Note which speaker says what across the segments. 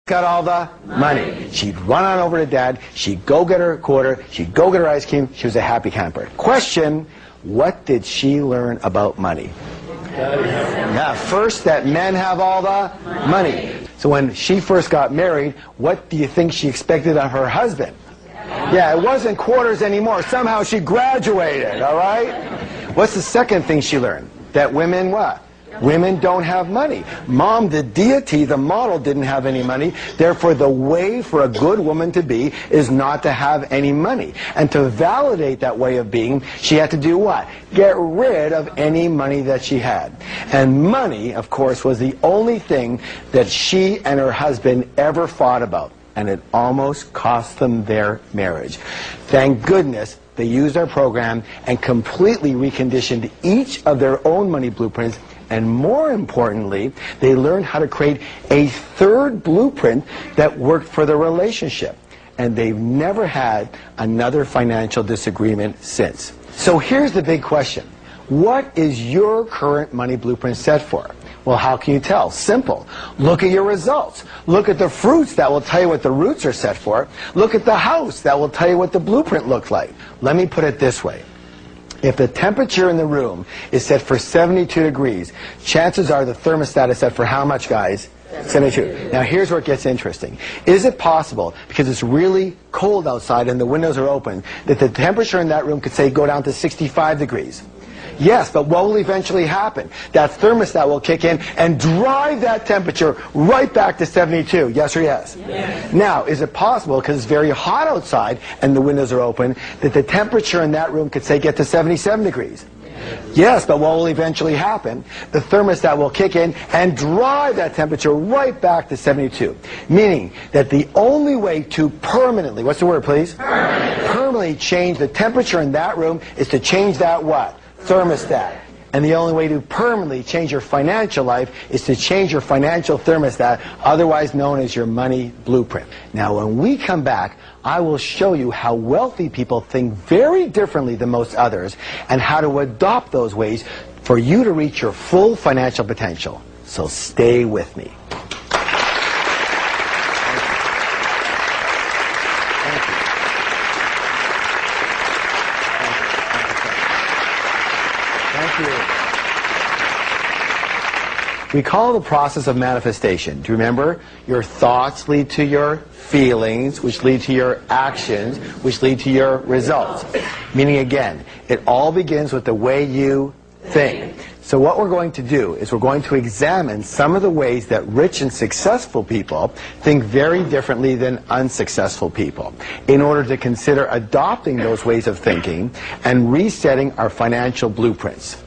Speaker 1: got all the money. She'd run on over to Dad. She'd go get her quarter. She'd go get her ice cream. She was a happy camper. Question, what did she learn about money? Yeah, first that men have all the money. So when she first got married, what do you think she expected of her husband? Yeah, it wasn't quarters anymore. Somehow she graduated, all right? What's the second thing she learned? That women what? Women don't have money. Mom, the deity, the model, didn't have any money. Therefore, the way for a good woman to be is not to have any money. And to validate that way of being, she had to do what? Get rid of any money that she had. And money, of course, was the only thing that she and her husband ever fought about. And it almost cost them their marriage. Thank goodness they used our program and completely reconditioned each of their own money blueprints. And more importantly, they learned how to create a third blueprint that worked for the relationship. And they've never had another financial disagreement since. So here's the big question. What is your current money blueprint set for? Well, how can you tell? Simple. Look at your results. Look at the fruits. That will tell you what the roots are set for. Look at the house. That will tell you what the blueprint looks like. Let me put it this way. If the temperature in the room is set for 72 degrees, chances are the thermostat is set for how much, guys? 72. Now here's where it gets interesting. Is it possible, because it's really cold outside and the windows are open, that the temperature in that room could, say, go down to 65 degrees? Yes, but what will eventually happen? That thermostat will kick in and drive that temperature right back to 72. Yes or yes? Yes. Now, is it possible, because it's very hot outside and the windows are open, that the temperature in that room could, say, get to 77 degrees? Yes, but what will eventually happen? The thermostat will kick in and drive that temperature right back to 72. Meaning that the only way to permanently, what's the word, please? Permanently change the temperature in that room is to change that what? Thermostat. And the only way to permanently change your financial life is to change your financial thermostat, otherwise known as your money blueprint. Now, when we come back, I will show you how wealthy people think very differently than most others and how to adopt those ways for you to reach your full financial potential. So stay with me. We call the process of manifestation. Do you remember? Your thoughts lead to your feelings, which lead to your actions, which lead to your results. Meaning, again, it all begins with the way you think. So what we're going to do is we're going to examine some of the ways that rich and successful people think very differently than unsuccessful people, in order to consider adopting those ways of thinking and resetting our financial blueprints.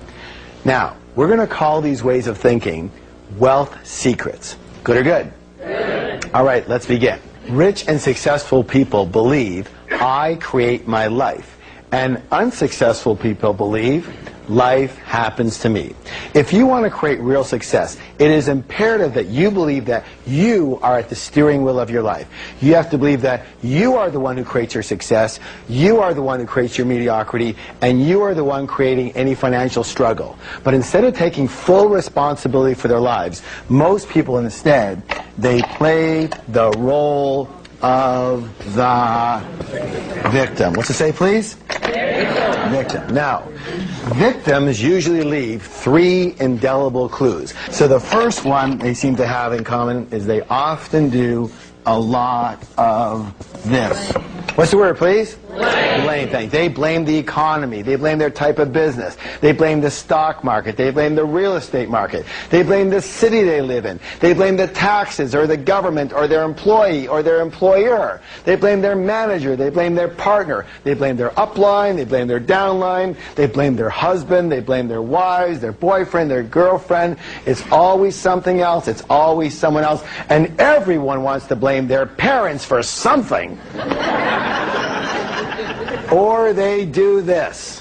Speaker 1: Now, we're going to call these ways of thinking wealth secrets. Good or good? Good. All right, let's begin. Rich and successful people believe I create my life, and unsuccessful people believe life happens to me. If you want to create real success, it is imperative that you believe that you are at the steering wheel of your life. You have to believe that you are the one who creates your success, you are the one who creates your mediocrity, and you are the one creating any financial struggle. But instead of taking full responsibility for their lives, most people instead, they play the role of the victim. What's it say, please? Victim. Now, victims usually leave 3 indelible clues. So the first one they seem to have in common is they often do a lot of this. What's the word, please? Blame things. They blame the economy. They blame their type of business. They blame the stock market. They blame the real estate market. They blame the city they live in. They blame the taxes or the government or their employee or their employer. They blame their manager. They blame their partner. They blame their upline. They blame their downline. They blame their husband. They blame their wives, their boyfriend, their girlfriend. It's always something else. It's always someone else. And everyone wants to blame their parents for something. Or they do this.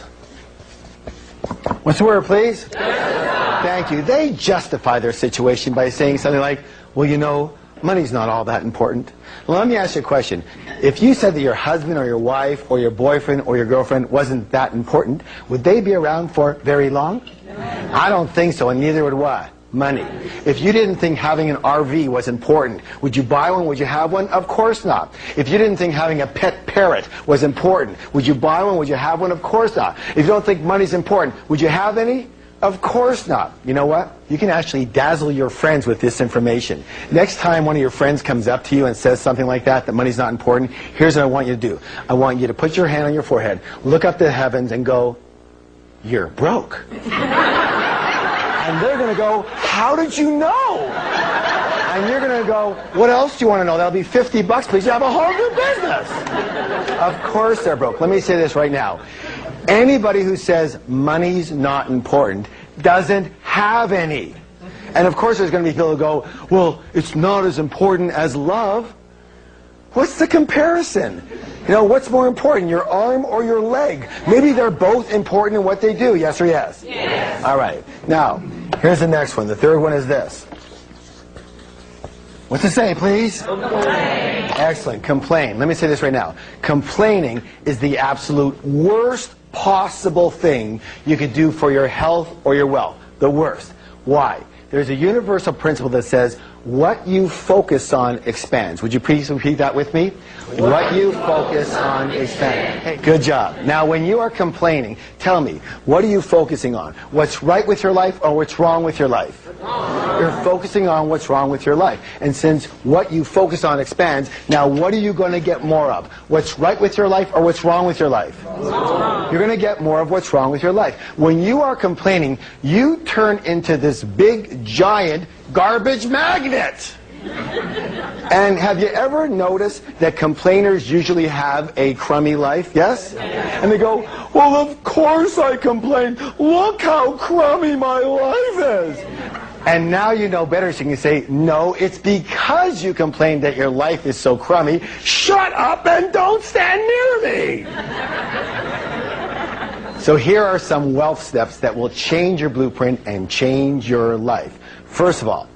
Speaker 1: What's the word, please? Justify. Thank you. They justify their situation by saying something like, well, you know, money's not all that important. Well, let me ask you a question. If you said that your husband or your wife or your boyfriend or your girlfriend wasn't that important, would they be around for very long? I don't think so, and neither would what? Money. If you didn't think having an RV was important, would you buy one? Would you have one? Of course not. If you didn't think having a pet parrot was important, would you buy one? Would you have one? Of course not. If you don't think money's important, would you have any? Of course not. You know what? You can actually dazzle your friends with this information. Next time one of your friends comes up to you and says something like that money's not important, here's what I want you to do. I want you to put your hand on your forehead, look up to the heavens, and go, "You're broke." And they're going to go, "How did you know?" And you're going to go, "What else do you want to know? That'll be $50, please. You have a whole new business." Of course they're broke. Let me say this right now. Anybody who says money's not important doesn't have any. And of course there's going to be people who go, "Well, it's not as important as love." What's the comparison? You know, what's more important, your arm or your leg? Maybe they're both important in what they do, yes or yes? Yes. All right. Now, here's the next one. The third one is this. What's it say, please? Complain. Excellent. Complain. Let me say this right now. Complaining is the absolute worst possible thing you could do for your health or your wealth. The worst. Why? There's a universal principle that says, what you focus on expands. Would you please repeat that with me? What you focus on expands. Hey, good job. Now, when you are complaining, tell me, what are you focusing on? What's right with your life or what's wrong with your life? You're focusing on what's wrong with your life. And since what you focus on expands, now what are you going to get more of? What's right with your life or what's wrong with your life? You're going to get more of what's wrong with your life. When you are complaining, you turn into this big, giant garbage magnet. And have you ever noticed that complainers usually have a crummy life? Yes? And they go, "Well, of course I complain. Look how crummy my life is." And now you know better, so you can say, "No, it's because you complain that your life is so crummy. Shut up and don't stand near me." So here are some wealth steps that will change your blueprint and change your life. First of all,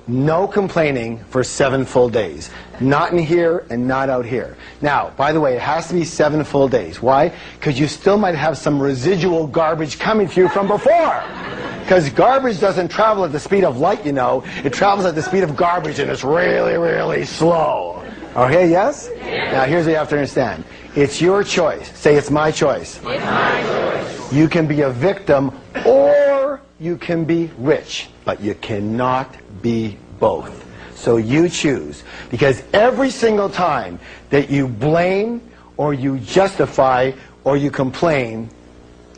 Speaker 1: no complaining for 7 full days. Not in here and not out here. Now, by the way, it has to be 7 full days. Why? Because you still might have some residual garbage coming to you from before. Because garbage doesn't travel at the speed of light, you know. It travels at the speed of garbage, and it's really, really slow. Okay, yes? Now, here's what you have to understand. It's your choice. Say, "It's my choice." It's my choice. You can be a victim or you can be rich, but you cannot be both. So you choose. Because every single time that you blame or you justify or you complain,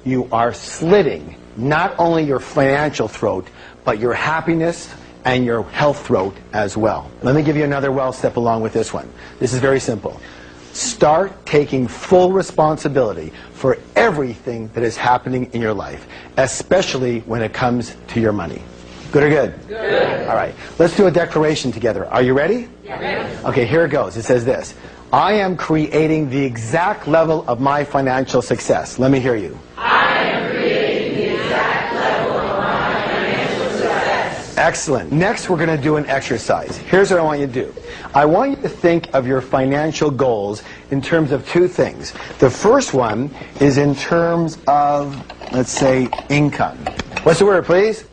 Speaker 1: you are slitting not only your financial throat, but your happiness and your health throat as well. Let me give you another wealth step along with this one. This is very simple. Start taking full responsibility for everything that is happening in your life, especially when it comes to your money. Good or good? Good. All right. Let's do a declaration together. Are you ready? Yes. Okay, here it goes. It says this. I am creating the exact level of my financial success. Let me hear you. I am creating the exact level of my financial success. Excellent. Next, we're going to do an exercise. Here's what I want you to do. I want you to think of your financial goals in terms of 2 things. The first one is in terms of, let's say, income. What's the word, please?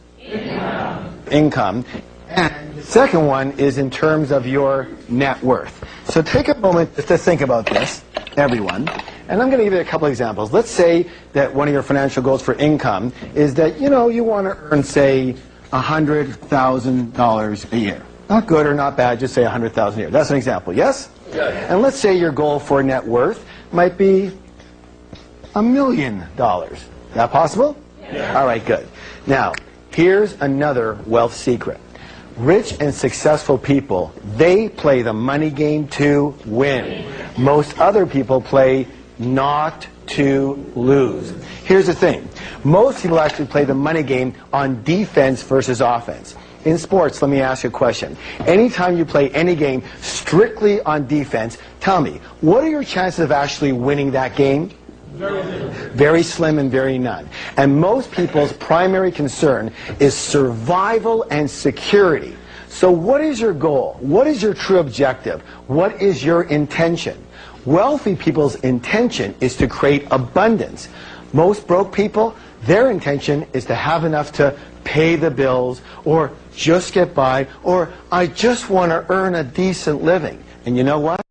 Speaker 1: Income. And the second one is in terms of your net worth. So take a moment just to think about this, everyone. And I'm going to give you a couple examples. Let's say that one of your financial goals for income is that, you know, you want to earn, say, $100,000 a year. Not good or not bad, just say $100,000 a year. That's an example, yes? Yes. And let's say your goal for net worth might be $1 million. Is that possible? Yes. All right, good. Now, here's another wealth secret. Rich and successful people, they play the money game to win. Most other people play not to lose. Here's the thing. Most people actually play the money game on defense versus offense. In sports, let me ask you a question. Anytime you play any game strictly on defense, tell me, what are your chances of actually winning that game? Very slim and very none. And most people's primary concern is survival and security. So what is your goal? What is your true objective? What is your intention? Wealthy people's intention is to create abundance. Most broke people, their intention is to have enough to pay the bills, or just get by, or I just want to earn a decent living. And you know what?